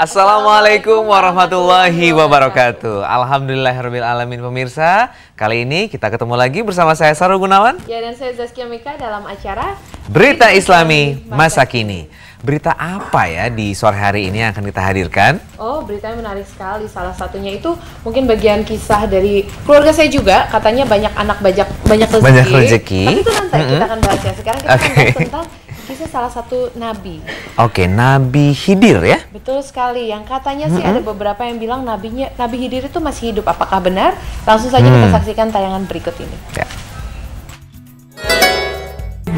Assalamualaikum warahmatullahi wabarakatuh. Alhamdulillahirabbil alamin pemirsa. Kali ini kita ketemu lagi bersama saya Sarul Gunawan. Ya, dan saya Zaskia Mika dalam acara Berita Islami Masa Kini. Berita apa ya di sore hari ini yang akan kita hadirkan? Oh, beritanya menarik sekali. Salah satunya itu mungkin bagian kisah dari keluarga saya juga. Katanya banyak anak banyak rezeki. Banyak rezeki. Tapi itu nanti kita akan bahas ya. Sekarang kita akan bahas tentang kisah salah satu nabi. Oke, Nabi Khidir ya? Betul sekali. Yang katanya sih ada beberapa yang bilang Nabi Khidir itu masih hidup. Apakah benar? Langsung saja kita saksikan tayangan berikut ini. Ya.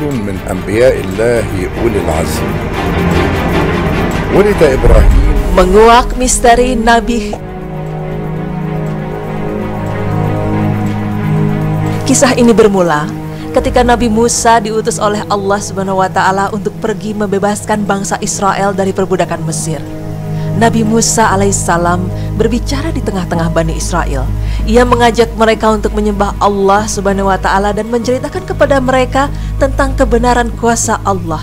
من أنبياء الله أولي العزم ولد إبراهيم. Menguak misteri Nabi. Kisah ini bermula ketika Nabi Musa diutus oleh Allah Subhanahu wa Ta'ala untuk pergi membebaskan bangsa Israel dari perbudakan Mesir. Nabi Musa alaihissalam berbicara di tengah-tengah Bani Israel. Ia mengajak mereka untuk menyembah Allah Subhanahu wa Ta'ala dan menceritakan kepada mereka tentang kebenaran kuasa Allah.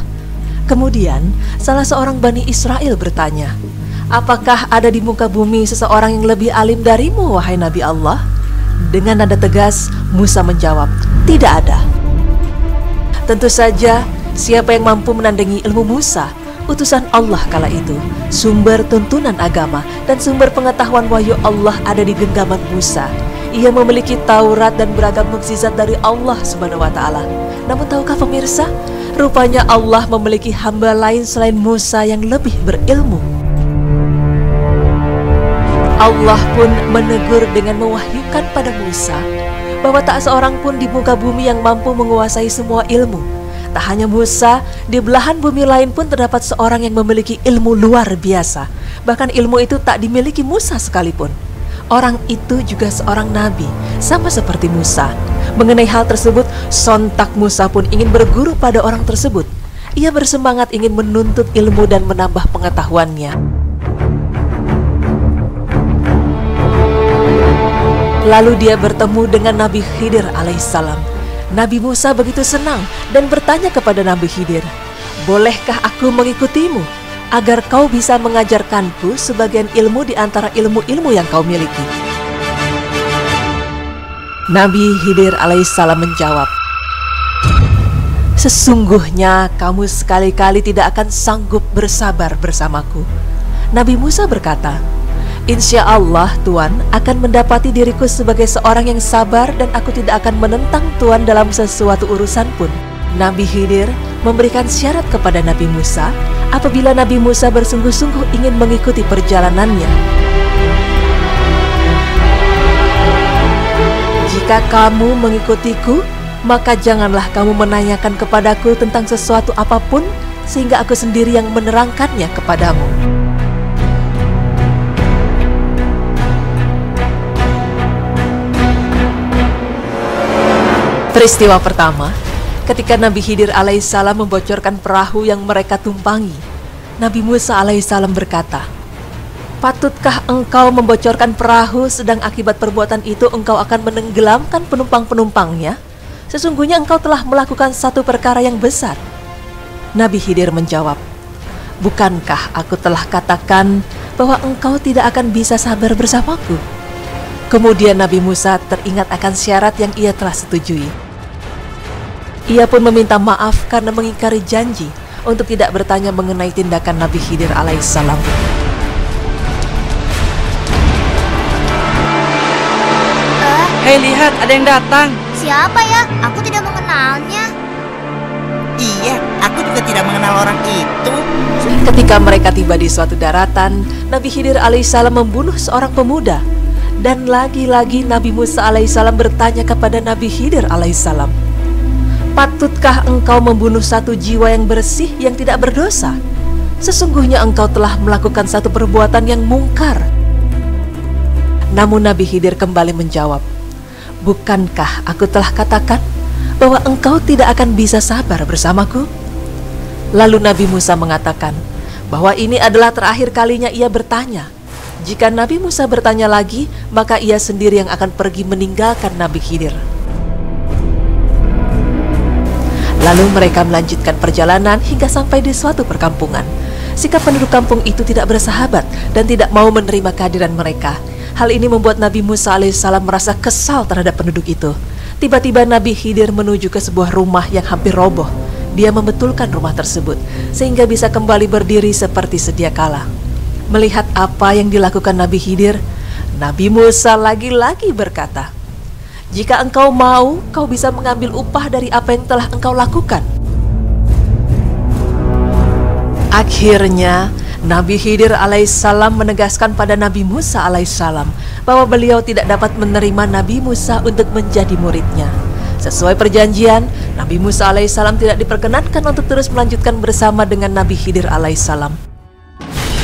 Kemudian, salah seorang Bani Israel bertanya, "Apakah ada di muka bumi seseorang yang lebih alim darimu, wahai Nabi Allah?" Dengan nada tegas, Musa menjawab, "Tidak ada." Tentu saja, siapa yang mampu menandingi ilmu Musa, utusan Allah kala itu, sumber tuntunan agama dan sumber pengetahuan wahyu Allah ada di genggaman Musa. Ia memiliki Taurat dan beragam mukjizat dari Allah Subhanahu wa Ta'ala. Namun tahukah pemirsa, rupanya Allah memiliki hamba lain selain Musa yang lebih berilmu. Allah pun menegur dengan mewahyukan pada Musa bahwa tak seorang pun di muka bumi yang mampu menguasai semua ilmu. Tak hanya Musa, di belahan bumi lain pun terdapat seorang yang memiliki ilmu luar biasa. Bahkan ilmu itu tak dimiliki Musa sekalipun. Orang itu juga seorang nabi, sama seperti Musa. Mengenai hal tersebut, sontak Musa pun ingin berguru pada orang tersebut. Ia bersemangat ingin menuntut ilmu dan menambah pengetahuannya. Lalu dia bertemu dengan Nabi Khidir alaihissalam. Nabi Musa begitu senang dan bertanya kepada Nabi Khidir, "Bolehkah aku mengikutimu agar kau bisa mengajarkanku sebagian ilmu di antara ilmu-ilmu yang kau miliki?" Nabi Khidir alaihissalam menjawab, "Sesungguhnya kamu sekali-kali tidak akan sanggup bersabar bersamaku." Nabi Musa berkata, "Insya Allah Tuhan akan mendapati diriku sebagai seorang yang sabar dan aku tidak akan menentang Tuhan dalam sesuatu urusan pun." Nabi Khidir memberikan syarat kepada Nabi Musa apabila Nabi Musa bersungguh-sungguh ingin mengikuti perjalanannya. "Jika kamu mengikutiku, maka janganlah kamu menanyakan kepadaku tentang sesuatu apapun sehingga aku sendiri yang menerangkannya kepadamu." Peristiwa pertama, ketika Nabi Khidir alaihissalam membocorkan perahu yang mereka tumpangi, Nabi Musa alaihissalam berkata, "Patutkah engkau membocorkan perahu sedang akibat perbuatan itu engkau akan menenggelamkan penumpang-penumpangnya? Sesungguhnya engkau telah melakukan satu perkara yang besar." Nabi Khidir menjawab, "Bukankah aku telah katakan bahwa engkau tidak akan bisa sabar bersamaku?" Kemudian Nabi Musa teringat akan syarat yang ia telah setujui. Ia pun meminta maaf karena mengingkari janji untuk tidak bertanya mengenai tindakan Nabi Khidir alaihissalam. Hei, lihat, ada yang datang. Siapa ya? Aku tidak mengenalnya. Iya, aku juga tidak mengenal orang itu. Ketika mereka tiba di suatu daratan, Nabi Khidir alaihissalam membunuh seorang pemuda. Dan lagi-lagi Nabi Musa alaihissalam bertanya kepada Nabi Khidir alaihissalam, "Patutkah engkau membunuh satu jiwa yang bersih yang tidak berdosa? Sesungguhnya engkau telah melakukan satu perbuatan yang mungkar." Namun Nabi Khidir kembali menjawab, "Bukankah aku telah katakan bahwa engkau tidak akan bisa sabar bersamaku?" Lalu Nabi Musa mengatakan bahwa ini adalah terakhir kalinya ia bertanya. Jika Nabi Musa bertanya lagi, maka ia sendiri yang akan pergi meninggalkan Nabi Khidir. Lalu mereka melanjutkan perjalanan hingga sampai di suatu perkampungan. Sikap penduduk kampung itu tidak bersahabat dan tidak mau menerima kehadiran mereka. Hal ini membuat Nabi Musa alaihissalam merasa kesal terhadap penduduk itu. Tiba-tiba Nabi Khidir menuju ke sebuah rumah yang hampir roboh. Dia membetulkan rumah tersebut sehingga bisa kembali berdiri seperti sedia kala. Melihat apa yang dilakukan Nabi Khidir, Nabi Musa lagi-lagi berkata, "Jika engkau mau, kau bisa mengambil upah dari apa yang telah engkau lakukan." Akhirnya, Nabi Khidir alaihissalam menegaskan pada Nabi Musa alaihissalam bahwa beliau tidak dapat menerima Nabi Musa untuk menjadi muridnya. Sesuai perjanjian, Nabi Musa alaihissalam tidak diperkenankan untuk terus melanjutkan bersama dengan Nabi Khidir alaihissalam.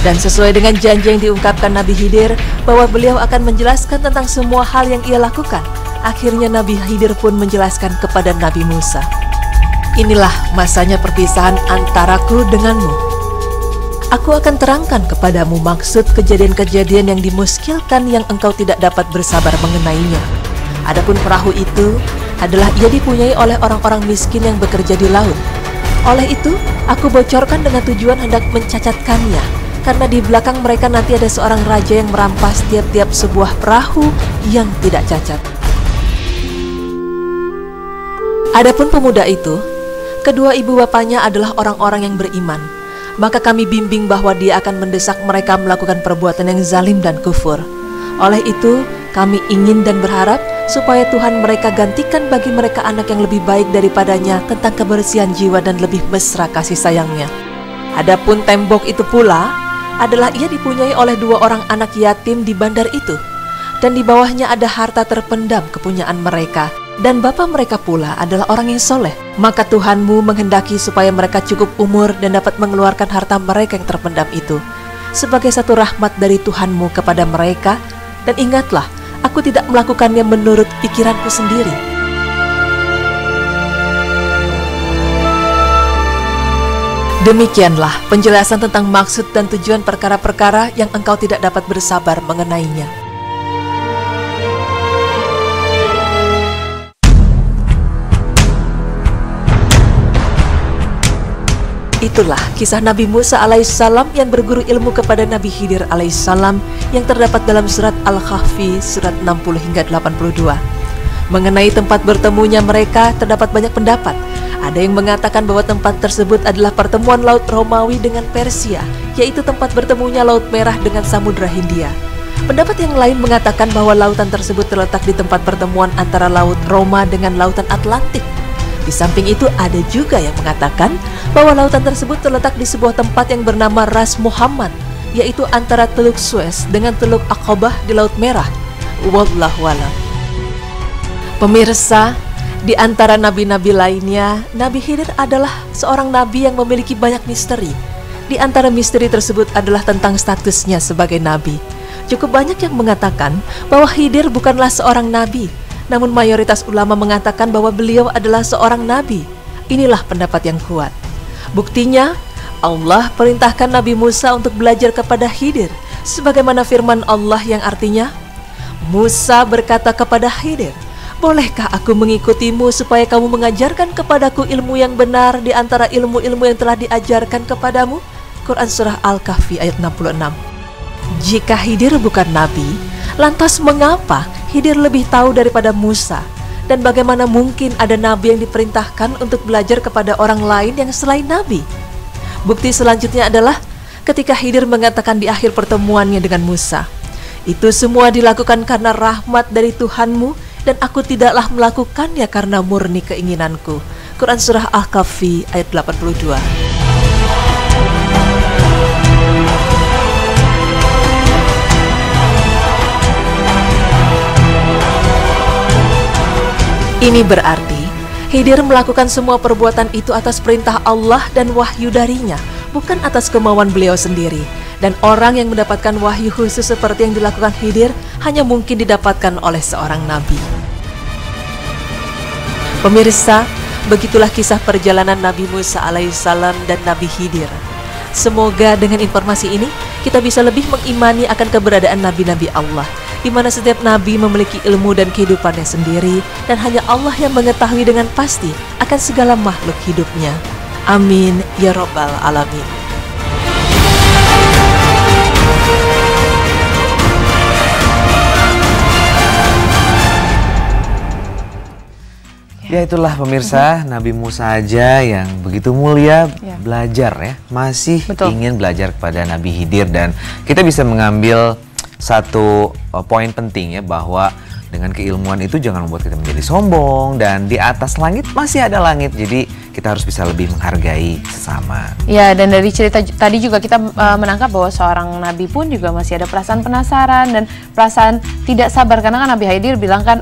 Dan sesuai dengan janji yang diungkapkan Nabi Khidir bahwa beliau akan menjelaskan tentang semua hal yang ia lakukan, akhirnya Nabi Khidir pun menjelaskan kepada Nabi Musa, "Inilah masanya perpisahan antaraku denganmu. Aku akan terangkan kepadamu maksud kejadian-kejadian yang dimuskilkan yang engkau tidak dapat bersabar mengenainya. Adapun perahu itu adalah ia dipunyai oleh orang-orang miskin yang bekerja di laut. Oleh itu, aku bocorkan dengan tujuan hendak mencacatkannya, karena di belakang mereka nanti ada seorang raja yang merampas tiap-tiap sebuah perahu yang tidak cacat." Adapun pemuda itu, kedua ibu bapaknya adalah orang-orang yang beriman. Maka kami bimbing bahwa dia akan mendesak mereka melakukan perbuatan yang zalim dan kufur. Oleh itu, kami ingin dan berharap supaya Tuhan mereka gantikan bagi mereka anak yang lebih baik daripadanya tentang kebersihan jiwa dan lebih mesra kasih sayangnya. Adapun tembok itu pula adalah ia dipunyai oleh dua orang anak yatim di bandar itu, dan di bawahnya ada harta terpendam kepunyaan mereka, dan bapa mereka pula adalah orang yang soleh. Maka Tuhanmu menghendaki supaya mereka cukup umur dan dapat mengeluarkan harta mereka yang terpendam itu sebagai satu rahmat dari Tuhanmu kepada mereka. Dan ingatlah, aku tidak melakukannya menurut pikiranku sendiri. Demikianlah penjelasan tentang maksud dan tujuan perkara-perkara yang engkau tidak dapat bersabar mengenainya. Itulah kisah Nabi Musa alaihissalam yang berguru ilmu kepada Nabi Khidir alaihissalam yang terdapat dalam surat Al-Kahfi surat 60 hingga 82. Mengenai tempat bertemunya mereka terdapat banyak pendapat. Ada yang mengatakan bahwa tempat tersebut adalah pertemuan Laut Romawi dengan Persia, yaitu tempat bertemunya Laut Merah dengan Samudra Hindia. Pendapat yang lain mengatakan bahwa lautan tersebut terletak di tempat pertemuan antara Laut Roma dengan Lautan Atlantik. Di samping itu ada juga yang mengatakan bahwa lautan tersebut terletak di sebuah tempat yang bernama Ras Muhammad, yaitu antara Teluk Suez dengan Teluk Aqabah di Laut Merah. Wallahu a'lam. Pemirsa, di antara nabi-nabi lainnya, Nabi Khidir adalah seorang nabi yang memiliki banyak misteri. Di antara misteri tersebut adalah tentang statusnya sebagai nabi. Cukup banyak yang mengatakan bahwa Khidir bukanlah seorang nabi, namun mayoritas ulama mengatakan bahwa beliau adalah seorang nabi. Inilah pendapat yang kuat. Buktinya, Allah perintahkan Nabi Musa untuk belajar kepada Khidir, sebagaimana firman Allah yang artinya, Musa berkata kepada Khidir, "Bolehkah aku mengikutimu supaya kamu mengajarkan kepadaku ilmu yang benar di antara ilmu-ilmu yang telah diajarkan kepadamu?" Quran Surah Al-Kahfi ayat 66. Jika Khidir bukan nabi, lantas mengapa Khidir lebih tahu daripada Musa? Dan bagaimana mungkin ada nabi yang diperintahkan untuk belajar kepada orang lain yang selain nabi? Bukti selanjutnya adalah ketika Khidir mengatakan di akhir pertemuannya dengan Musa, "Itu semua dilakukan karena rahmat dari Tuhanmu, dan aku tidaklah melakukannya karena murni keinginanku." Quran Surah Al-Kahfi ayat 82. Ini berarti Khidir melakukan semua perbuatan itu atas perintah Allah dan wahyu darinya, bukan atas kemauan beliau sendiri. Dan orang yang mendapatkan wahyu khusus seperti yang dilakukan Khidir hanya mungkin didapatkan oleh seorang nabi. Pemirsa, begitulah kisah perjalanan Nabi Musa alaihissalam dan Nabi Khidir. Semoga dengan informasi ini kita bisa lebih mengimani akan keberadaan nabi-nabi Allah, di mana setiap nabi memiliki ilmu dan kehidupannya sendiri, dan hanya Allah yang mengetahui dengan pasti akan segala makhluk hidupnya. Amin ya rabbal alamin. Ya itulah pemirsa, Nabi Musa aja yang begitu mulia belajar ya, masih ingin belajar kepada Nabi Khidir, dan kita bisa mengambil satu poin penting ya, bahwa dengan keilmuan itu jangan membuat kita menjadi sombong, dan di atas langit masih ada langit, jadi kita harus bisa lebih menghargai sesama. Ya, dan dari cerita tadi juga kita menangkap bahwa seorang nabi pun juga masih ada perasaan penasaran dan perasaan tidak sabar, karena kan Nabi Khidir bilang kan,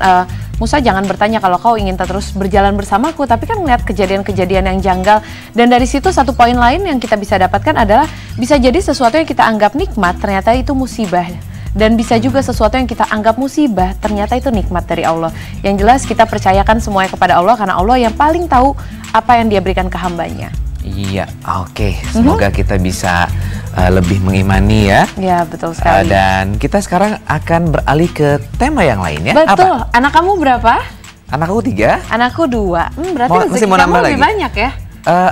Musa jangan bertanya kalau kau ingin terus berjalan bersamaku, tapi kan melihat kejadian-kejadian yang janggal. Dan dari situ satu poin lain yang kita bisa dapatkan adalah bisa jadi sesuatu yang kita anggap nikmat ternyata itu musibah. Dan bisa juga sesuatu yang kita anggap musibah ternyata itu nikmat dari Allah. Yang jelas kita percayakan semuanya kepada Allah, karena Allah yang paling tahu apa yang Dia berikan ke hambanya. Iya, oke. Semoga kita bisa lebih mengimani ya. Ya, betul sekali. Dan kita sekarang akan beralih ke tema yang lain ya. Betul. Apa? Anak kamu berapa? Anakku 3. Anakku 2. Berarti Masih rezeki mau kamu nambah lebih lagi? banyak ya?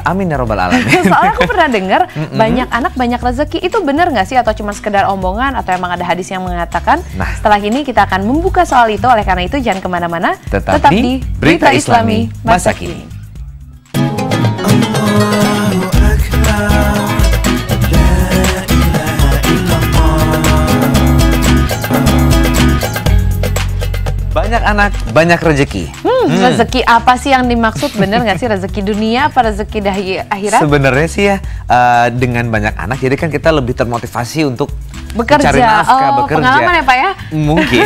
Amin ya robbal alamin. Soalnya aku pernah dengar banyak anak banyak rezeki, itu benar nggak sih, atau cuma sekedar omongan, atau emang ada hadis yang mengatakan? Nah, setelah ini kita akan membuka soal itu. Oleh karena itu jangan kemana-mana, tetap di Berita Islami Masa Kini. Banyak anak, banyak rezeki. Rezeki apa sih yang dimaksud? Bener nggak sih, rezeki dunia apa rezeki akhirat? Sebenarnya sih ya, dengan banyak anak, jadi kan kita lebih termotivasi untuk bekerja. mencari nafkah, bekerja. Pengalaman ya Pak ya? Mungkin.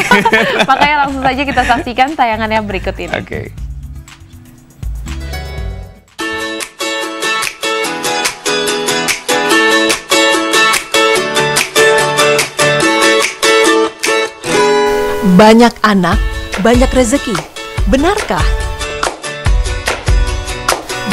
Makanya langsung saja kita saksikan tayangannya berikut ini. Oke. Banyak anak, banyak rezeki. Benarkah?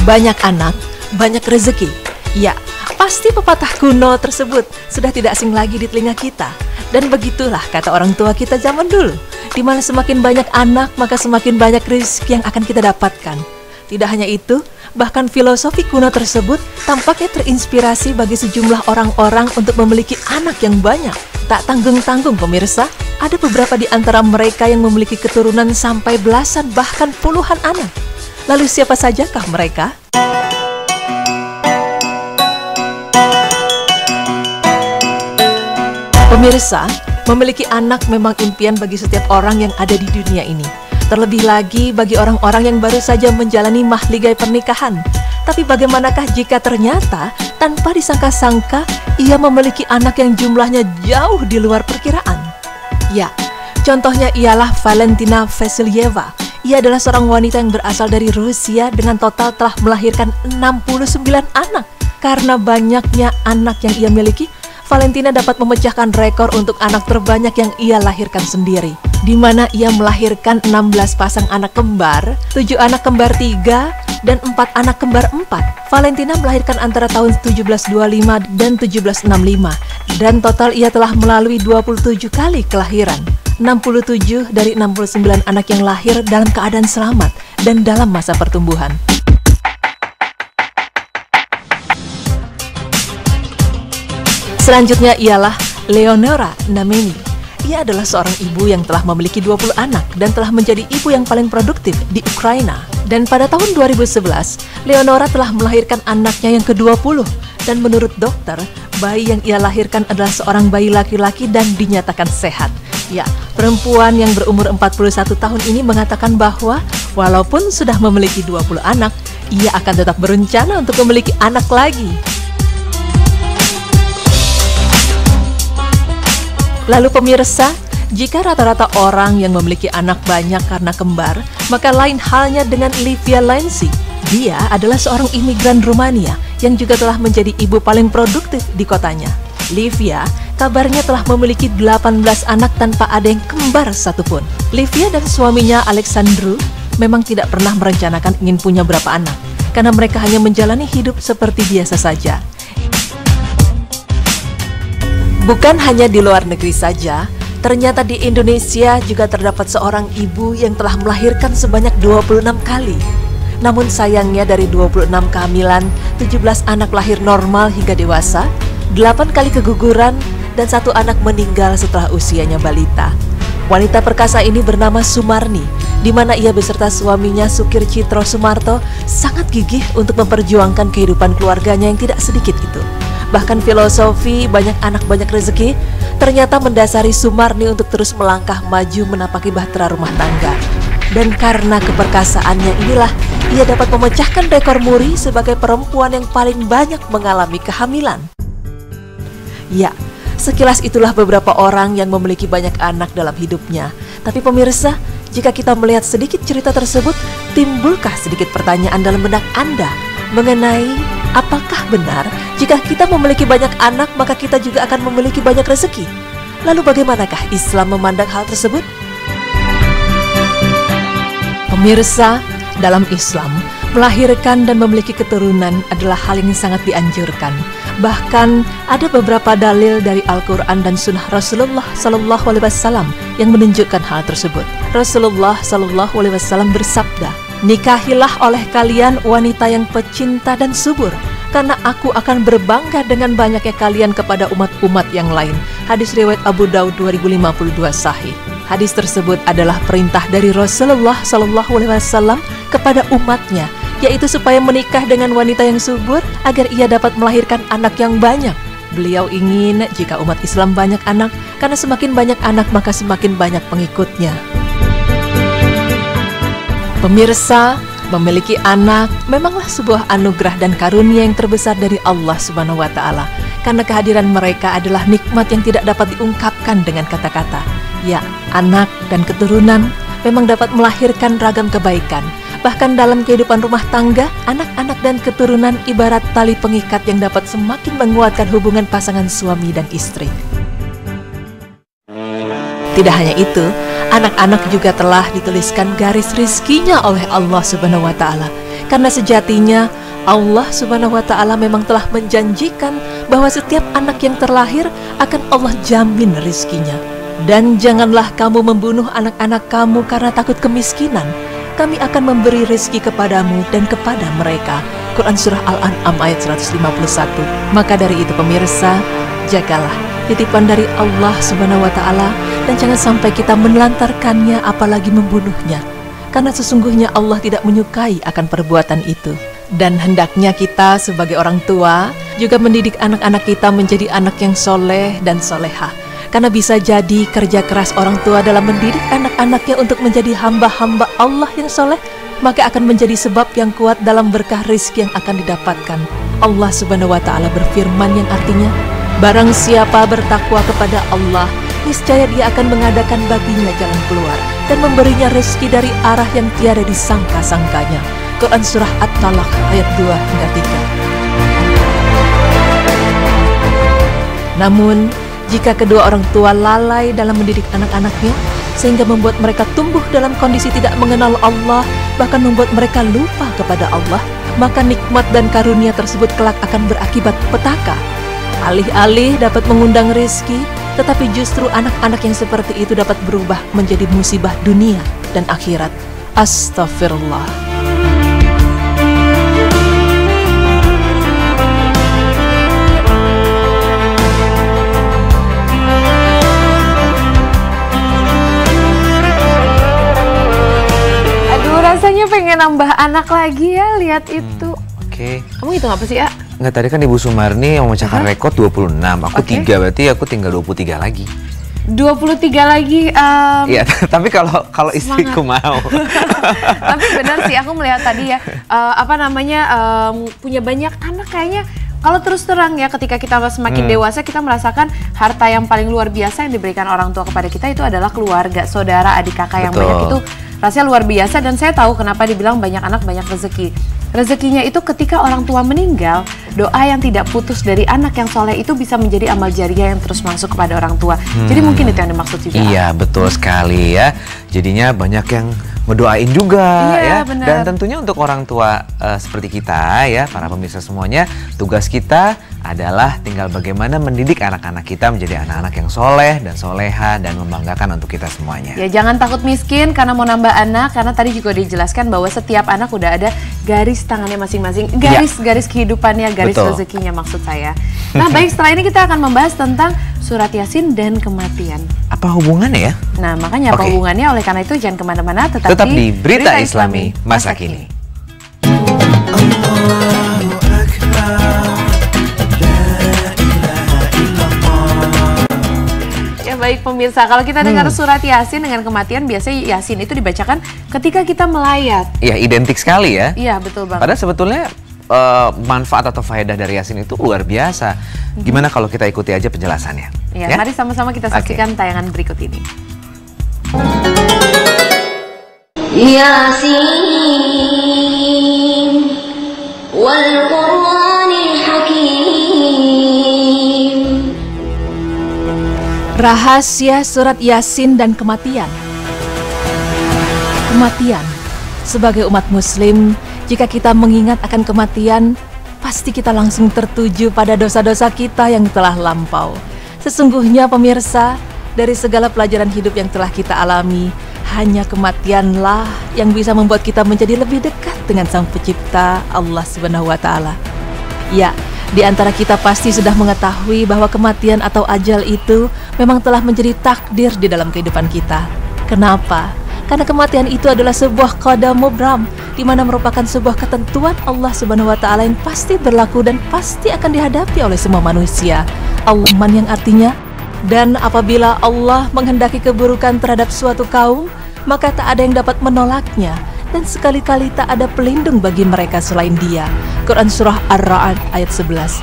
Banyak anak, banyak rezeki. Ya, pasti pepatah kuno tersebut sudah tidak asing lagi di telinga kita. Dan begitulah kata orang tua kita zaman dulu, di mana semakin banyak anak, maka semakin banyak rezeki yang akan kita dapatkan. Tidak hanya itu, bahkan filosofi kuno tersebut tampaknya terinspirasi bagi sejumlah orang-orang untuk memiliki anak yang banyak. Tak tanggung-tanggung pemirsa, ada beberapa di antara mereka yang memiliki keturunan sampai belasan bahkan puluhan anak. Lalu siapa sajakah mereka? Pemirsa, memiliki anak memang impian bagi setiap orang yang ada di dunia ini. Terlebih lagi bagi orang-orang yang baru saja menjalani mahligai pernikahan. Tapi bagaimanakah jika ternyata tanpa disangka-sangka ia memiliki anak yang jumlahnya jauh di luar perkiraan? Ya, contohnya ialah Valentina Vasilyeva. Ia adalah seorang wanita yang berasal dari Rusia dengan total telah melahirkan 69 anak. Karena banyaknya anak yang ia miliki, Valentina dapat memecahkan rekor untuk anak terbanyak yang ia lahirkan sendiri, di mana ia melahirkan 16 pasang anak kembar, 7 anak kembar 3, dan 4 anak kembar 4. Valentina melahirkan antara tahun 1725 dan 1765, dan total ia telah melalui 27 kali kelahiran. 67 dari 69 anak yang lahir dalam keadaan selamat dan dalam masa pertumbuhan. Selanjutnya ialah Leonora Nameni. Ia adalah seorang ibu yang telah memiliki 20 anak dan telah menjadi ibu yang paling produktif di Ukraina. Dan pada tahun 2011, Leonora telah melahirkan anaknya yang ke-20. Dan menurut dokter, bayi yang ia lahirkan adalah seorang bayi laki-laki dan dinyatakan sehat. Ya, perempuan yang berumur 41 tahun ini mengatakan bahwa walaupun sudah memiliki 20 anak, ia akan tetap berencana untuk memiliki anak lagi. Lalu pemirsa, jika rata-rata orang yang memiliki anak banyak karena kembar, maka lain halnya dengan Livia Lenzi. Dia adalah seorang imigran Rumania yang juga telah menjadi ibu paling produktif di kotanya. Livia kabarnya telah memiliki 18 anak tanpa ada yang kembar satupun. Livia dan suaminya Alexandru memang tidak pernah merencanakan ingin punya berapa anak, karena mereka hanya menjalani hidup seperti biasa saja. Bukan hanya di luar negeri saja, ternyata di Indonesia juga terdapat seorang ibu yang telah melahirkan sebanyak 26 kali. Namun sayangnya dari 26 kehamilan, 17 anak lahir normal hingga dewasa, 8 kali keguguran, dan 1 anak meninggal setelah usianya balita. Wanita perkasa ini bernama Sumarni, di mana ia beserta suaminya Sukir Citro Sumarto sangat gigih untuk memperjuangkan kehidupan keluarganya yang tidak sedikit itu. Bahkan filosofi banyak anak banyak rezeki ternyata mendasari Sumarni untuk terus melangkah maju menapaki bahtera rumah tangga. Dan karena keperkasaannya inilah ia dapat memecahkan rekor muri sebagai perempuan yang paling banyak mengalami kehamilan. Ya, sekilas itulah beberapa orang yang memiliki banyak anak dalam hidupnya. Tapi pemirsa, jika kita melihat sedikit cerita tersebut, timbulkah sedikit pertanyaan dalam benak Anda mengenai apakah benar jika kita memiliki banyak anak maka kita juga akan memiliki banyak rezeki? Lalu bagaimanakah Islam memandang hal tersebut? Pemirsa, dalam Islam, melahirkan dan memiliki keturunan adalah hal yang sangat dianjurkan. Bahkan ada beberapa dalil dari Al-Quran dan Sunnah Rasulullah SAW yang menunjukkan hal tersebut. Rasulullah SAW bersabda, "Nikahilah oleh kalian wanita yang pecinta dan subur, karena aku akan berbangga dengan banyaknya kalian kepada umat-umat yang lain." Hadis riwayat Abu Daud 2052 sahih. Hadis tersebut adalah perintah dari Rasulullah SAW kepada umatnya, yaitu supaya menikah dengan wanita yang subur agar ia dapat melahirkan anak yang banyak. Beliau ingin jika umat Islam banyak anak, karena semakin banyak anak maka semakin banyak pengikutnya. Pemirsa, memiliki anak memanglah sebuah anugerah dan karunia yang terbesar dari Allah Subhanahu wa Ta'ala, karena kehadiran mereka adalah nikmat yang tidak dapat diungkapkan dengan kata-kata. Ya, anak dan keturunan memang dapat melahirkan ragam kebaikan. Bahkan dalam kehidupan rumah tangga, anak-anak dan keturunan ibarat tali pengikat yang dapat semakin menguatkan hubungan pasangan suami dan istri. Tidak hanya itu, anak-anak juga telah dituliskan garis rizkinya oleh Allah Subhanahu wa Ta'ala. Karena sejatinya Allah Subhanahu wa Ta'ala memang telah menjanjikan bahwa setiap anak yang terlahir akan Allah jamin rizkinya. Dan janganlah kamu membunuh anak-anak kamu karena takut kemiskinan. Kami akan memberi rezeki kepadamu dan kepada mereka. Quran Surah Al-An'am ayat 151. Maka dari itu pemirsa, jagalah titipan dari Allah Subhanahu wa Ta'ala dan jangan sampai kita menelantarkannya apalagi membunuhnya. Karena sesungguhnya Allah tidak menyukai akan perbuatan itu. Dan hendaknya kita sebagai orang tua juga mendidik anak-anak kita menjadi anak yang soleh dan solehah. Karena bisa jadi kerja keras orang tua dalam mendidik anak-anaknya untuk menjadi hamba-hamba Allah yang soleh, maka akan menjadi sebab yang kuat dalam berkah rizki yang akan didapatkan. Allah Subhanahu wa Ta'ala berfirman yang artinya, "Barang siapa bertakwa kepada Allah, niscaya dia akan mengadakan baginya jalan keluar dan memberinya rezeki dari arah yang tiada disangka-sangkanya." Quran Surah At-Talaq ayat 2 hingga 3. Namun, jika kedua orang tua lalai dalam mendidik anak-anaknya, sehingga membuat mereka tumbuh dalam kondisi tidak mengenal Allah, bahkan membuat mereka lupa kepada Allah, maka nikmat dan karunia tersebut kelak akan berakibat petaka. Alih-alih dapat mengundang rezeki, tetapi justru anak-anak yang seperti itu dapat berubah menjadi musibah dunia dan akhirat. Astagfirullah. Rasanya pengen nambah anak lagi ya, lihat itu. Oke. Kamu hitung apa sih, Ya? Nggak, tadi kan Ibu Sumarni yang memecahkan rekor 26. Aku 3, berarti aku tinggal 23 lagi. 23 lagi. Iya, tapi kalau istriku mau. Tapi benar sih, aku melihat tadi ya, punya banyak anak kayaknya. Kalau terus terang ya, ketika kita semakin dewasa, kita merasakan harta yang paling luar biasa yang diberikan orang tua kepada kita itu adalah keluarga, saudara, adik kakak yang banyak itu rasanya luar biasa. Dan saya tahu kenapa dibilang banyak anak banyak rezeki. Rezekinya itu ketika orang tua meninggal, doa yang tidak putus dari anak yang soleh itu bisa menjadi amal jariah yang terus masuk kepada orang tua. Jadi mungkin itu yang dimaksud juga. Iya, betul sekali ya. Jadinya banyak yang ngedoain juga ya. Bener. Dan tentunya untuk orang tua seperti kita ya, para pemirsa semuanya, tugas kita adalah tinggal bagaimana mendidik anak-anak kita menjadi anak-anak yang soleh dan soleha dan membanggakan untuk kita semuanya. Ya, jangan takut miskin karena mau nambah anak, karena tadi juga dijelaskan bahwa setiap anak udah ada garis tangannya masing-masing, garis kehidupannya, garis rezekinya maksud saya. Nah, baik, setelah ini kita akan membahas tentang surat Yasin dan kematian. Apa hubungannya ya? Nah, makanya apa hubungannya? Oleh karena itu jangan kemana-mana, tetap di Berita Islami Masa Kini. Baik pemirsa, kalau kita dengar surat Yasin dengan kematian, biasanya Yasin itu dibacakan ketika kita melayat. Iya, identik sekali ya. Iya, betul banget. Padahal sebetulnya manfaat atau faedah dari Yasin itu luar biasa. Gimana kalau kita ikuti aja penjelasannya? Ya, mari sama-sama kita saksikan tayangan berikut ini. Yasin wal Qur'anil Hakim. Rahasia surat Yasin dan kematian. Kematian. Sebagai umat muslim, jika kita mengingat akan kematian, pasti kita langsung tertuju pada dosa-dosa kita yang telah lampau. Sesungguhnya pemirsa, dari segala pelajaran hidup yang telah kita alami, hanya kematianlah yang bisa membuat kita menjadi lebih dekat dengan Sang Pencipta, Allah Subhanahu wa Ta'ala. Ya, di antara kita pasti sudah mengetahui bahwa kematian atau ajal itu memang telah menjadi takdir di dalam kehidupan kita. Kenapa? Karena kematian itu adalah sebuah qada mubram, di mana merupakan sebuah ketentuan Allah Subhanahu wa Ta'ala yang pasti berlaku dan pasti akan dihadapi oleh semua manusia. Al-Man yang artinya, dan apabila Allah menghendaki keburukan terhadap suatu kaum, maka tak ada yang dapat menolaknya, dan sekali-kali tak ada pelindung bagi mereka selain Dia. Quran Surah Ar-Ra'd ayat 11.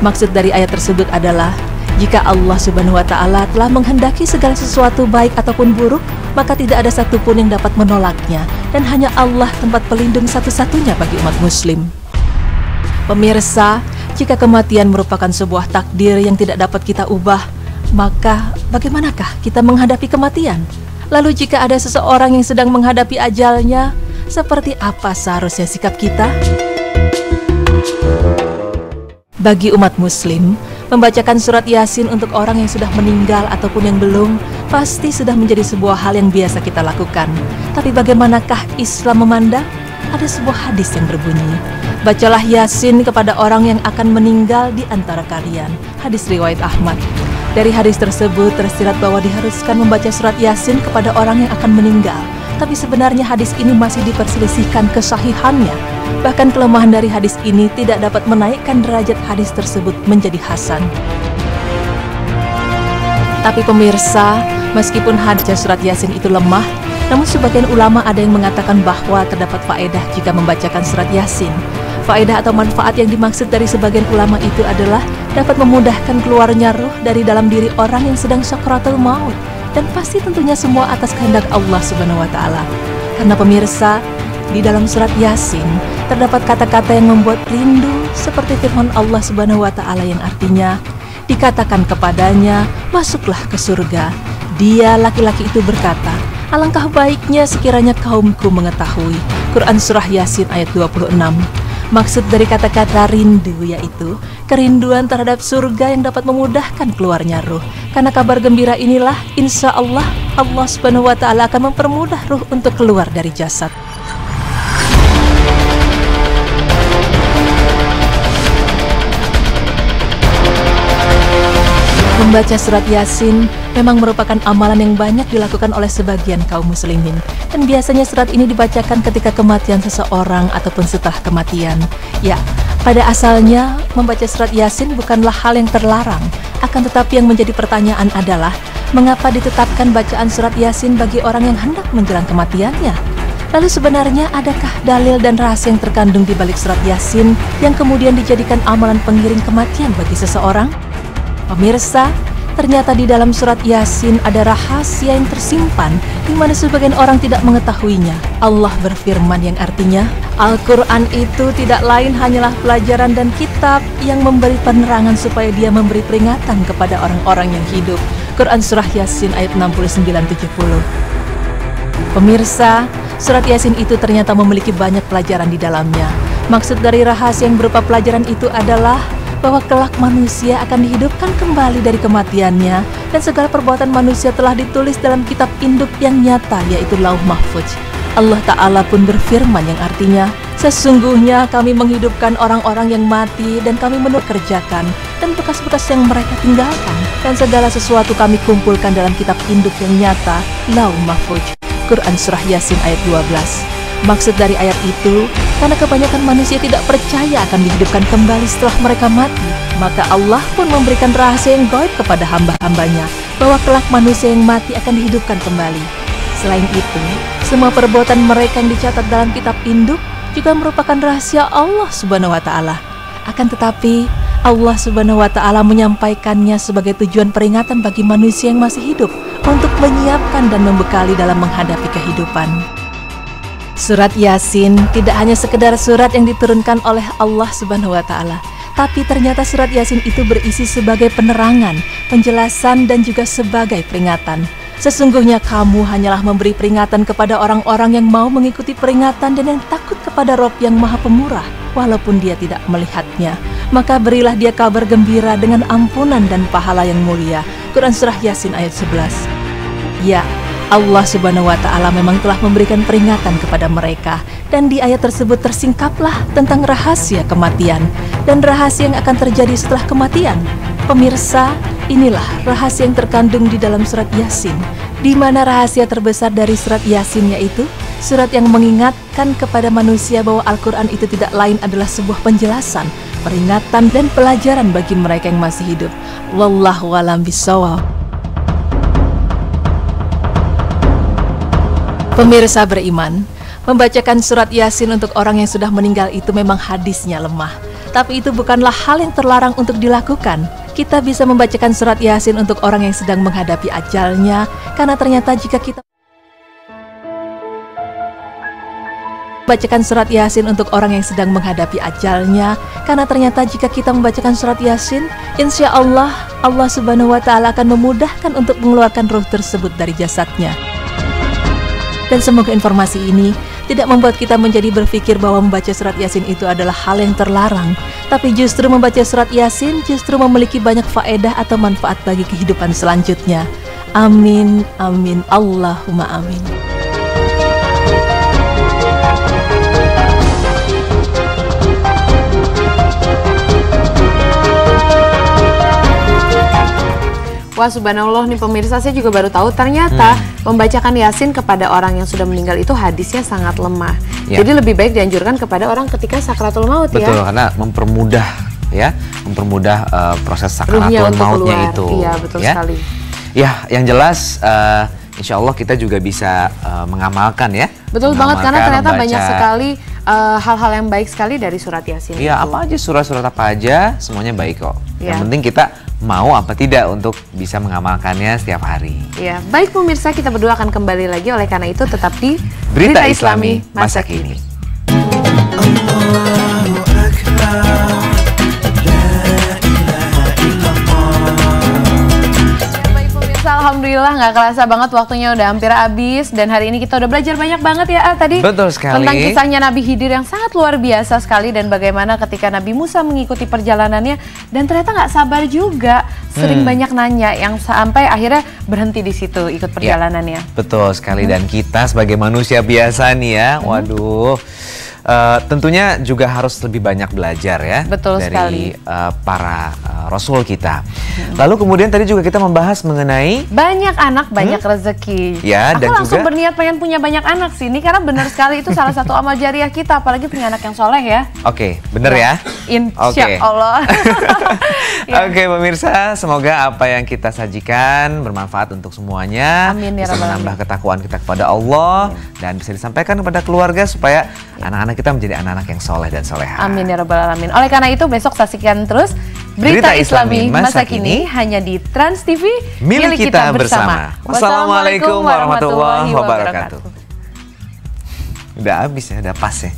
Maksud dari ayat tersebut adalah, jika Allah Subhanahu wa Ta'ala telah menghendaki segala sesuatu baik ataupun buruk, maka tidak ada satupun yang dapat menolaknya, dan hanya Allah tempat pelindung satu-satunya bagi umat muslim. Pemirsa, jika kematian merupakan sebuah takdir yang tidak dapat kita ubah, maka bagaimanakah kita menghadapi kematian? Lalu jika ada seseorang yang sedang menghadapi ajalnya, seperti apa seharusnya sikap kita? Bagi umat muslim, membacakan surat Yasin untuk orang yang sudah meninggal ataupun yang belum, pasti sudah menjadi sebuah hal yang biasa kita lakukan. Tapi bagaimanakah Islam memandang? Ada sebuah hadis yang berbunyi, bacalah Yasin kepada orang yang akan meninggal di antara kalian. Hadis riwayat Ahmad. Dari hadis tersebut tersirat bahwa diharuskan membaca surat Yasin kepada orang yang akan meninggal. Tapi sebenarnya hadis ini masih diperselisihkan kesahihannya. Bahkan kelemahan dari hadis ini tidak dapat menaikkan derajat hadis tersebut menjadi hasan. Tapi pemirsa, meskipun hadis surat Yasin itu lemah, namun sebagian ulama ada yang mengatakan bahwa terdapat faedah jika membacakan surat Yasin. Faedah atau manfaat yang dimaksud dari sebagian ulama itu adalah dapat memudahkan keluarnya ruh dari dalam diri orang yang sedang sakratul maut, dan pasti tentunya semua atas kehendak Allah Subhanahu wa Ta'ala. Karena pemirsa, di dalam surat Yasin terdapat kata-kata yang membuat rindu, seperti firman Allah Subhanahu wa Ta'ala yang artinya, dikatakan kepadanya, masuklah ke surga. Dia laki-laki itu berkata, alangkah baiknya sekiranya kaumku mengetahui. Quran Surah Yasin ayat 26. Maksud dari kata-kata rindu yaitu kerinduan terhadap surga yang dapat memudahkan keluarnya ruh. Karena kabar gembira inilah, insya Allah, Allah Subhanahu wa Ta'ala akan mempermudah ruh untuk keluar dari jasad. Membaca surat Yasin memang merupakan amalan yang banyak dilakukan oleh sebagian kaum muslimin. Dan biasanya surat ini dibacakan ketika kematian seseorang ataupun setelah kematian. Ya, pada asalnya membaca surat Yasin bukanlah hal yang terlarang. Akan tetapi yang menjadi pertanyaan adalah, mengapa ditetapkan bacaan surat Yasin bagi orang yang hendak menjelang kematiannya? Lalu sebenarnya adakah dalil dan rahasia yang terkandung di balik surat Yasin yang kemudian dijadikan amalan pengiring kematian bagi seseorang? Pemirsa, ternyata di dalam surat Yasin ada rahasia yang tersimpan di mana sebagian orang tidak mengetahuinya. Allah berfirman yang artinya, Al-Quran itu tidak lain hanyalah pelajaran dan kitab yang memberi penerangan supaya dia memberi peringatan kepada orang-orang yang hidup. Quran Surah Yasin ayat 69-70. Pemirsa, surat Yasin itu ternyata memiliki banyak pelajaran di dalamnya. Maksud dari rahasia yang berupa pelajaran itu adalah bahwa kelak manusia akan dihidupkan kembali dari kematiannya, dan segala perbuatan manusia telah ditulis dalam kitab induk yang nyata, yaitu Lauh Mahfuz. Allah Ta'ala pun berfirman yang artinya, sesungguhnya kami menghidupkan orang-orang yang mati dan kami menukerjakan, dan dan bekas-bekas yang mereka tinggalkan. Dan segala sesuatu kami kumpulkan dalam kitab induk yang nyata, Lauh Mahfuz. Quran Surah Yasin ayat 12. Maksud dari ayat itu, karena kebanyakan manusia tidak percaya akan dihidupkan kembali setelah mereka mati, maka Allah pun memberikan rahasia yang gaib kepada hamba-hambanya, bahwa kelak manusia yang mati akan dihidupkan kembali. Selain itu, semua perbuatan mereka yang dicatat dalam kitab induk juga merupakan rahasia Allah Subhanahu wa Ta'ala. Akan tetapi, Allah Subhanahu wa Ta'ala menyampaikannya sebagai tujuan peringatan bagi manusia yang masih hidup untuk menyiapkan dan membekali dalam menghadapi kehidupan. Surat Yasin tidak hanya sekedar surat yang diturunkan oleh Allah Subhanahu wa Ta'ala, tapi ternyata surat Yasin itu berisi sebagai penerangan, penjelasan, dan juga sebagai peringatan. Sesungguhnya kamu hanyalah memberi peringatan kepada orang-orang yang mau mengikuti peringatan dan yang takut kepada Rabb yang Maha Pemurah, walaupun dia tidak melihatnya. Maka berilah dia kabar gembira dengan ampunan dan pahala yang mulia. Quran Surah Yasin ayat 11. Ya, Allah Subhanahu wa Ta'ala memang telah memberikan peringatan kepada mereka, dan di ayat tersebut tersingkaplah tentang rahasia kematian dan rahasia yang akan terjadi setelah kematian. Pemirsa, inilah rahasia yang terkandung di dalam surat Yasin, di mana rahasia terbesar dari surat Yasin yaitu surat yang mengingatkan kepada manusia bahwa Al-Quran itu tidak lain adalah sebuah penjelasan, peringatan, dan pelajaran bagi mereka yang masih hidup. Wallahu a'lam bishawab. Pemirsa beriman, membacakan surat Yasin untuk orang yang sudah meninggal itu memang hadisnya lemah. Tapi itu bukanlah hal yang terlarang untuk dilakukan. Kita bisa membacakan surat Yasin untuk orang yang sedang menghadapi ajalnya, karena ternyata jika kita membacakan surat Yasin untuk orang yang sedang menghadapi ajalnya, karena ternyata jika kita membacakan surat Yasin, insya Allah, Allah Subhanahu wa Ta'ala akan memudahkan untuk mengeluarkan ruh tersebut dari jasadnya. Dan semoga informasi ini tidak membuat kita menjadi berpikir bahwa membaca surat Yasin itu adalah hal yang terlarang, tapi justru membaca surat Yasin justru memiliki banyak faedah atau manfaat bagi kehidupan selanjutnya. Amin, amin, Allahumma amin. Wah, subhanallah nih pemirsa, saya juga baru tahu ternyata membacakan Yasin kepada orang yang sudah meninggal itu hadisnya sangat lemah. Ya. Jadi lebih baik dianjurkan kepada orang ketika sakratul maut. Betul, ya. Karena mempermudah proses sakratul mautnya itu. Iya, betul sekali. Ya, yang jelas insya Allah kita juga bisa mengamalkan ya. Betul banget, karena ternyata banyak sekali hal-hal yang baik sekali dari surat Yasin. Iya, apa aja, surat-surat apa aja, semuanya baik kok. Ya. Yang penting kita mau apa tidak untuk bisa mengamalkannya setiap hari. Iya, baik pemirsa, kita berdua akan kembali lagi, oleh karena itu tetap di Berita Islami Masa Kini. Allahu Akbar. Alhamdulillah, nggak kerasa banget waktunya udah hampir habis, dan hari ini kita udah belajar banyak banget ya tadi. Betul sekali. Tentang kisahnya Nabi Khidir yang sangat luar biasa sekali, dan bagaimana ketika Nabi Musa mengikuti perjalanannya dan ternyata nggak sabar juga, sering banyak nanya yang sampai akhirnya berhenti di situ ikut perjalanannya. Ya, betul sekali, dan kita sebagai manusia biasa nih ya, waduh. Tentunya juga harus lebih banyak belajar ya. Betul dari para Rasul kita. Lalu kemudian tadi juga kita membahas mengenai banyak anak, banyak rezeki. Ya, aku dan langsung juga berniat pengen punya banyak anak sih ini, karena benar sekali itu salah satu amal jariah kita, apalagi punya anak yang soleh ya. Oke, bener ya. Insya Allah. Oke, pemirsa, semoga apa yang kita sajikan bermanfaat untuk semuanya. Amin, ya bisa menambah ketakwaan kita kepada Allah, dan bisa disampaikan kepada keluarga supaya anak-anak kita menjadi anak-anak yang soleh dan soleha. Amin ya rabbal alamin. Oleh karena itu besok saksikan terus Berita Islami Masa Kini hanya di Trans TV milik kita bersama. Wassalamualaikum warahmatullahi wabarakatuh. Udah habis ya, udah pas ya.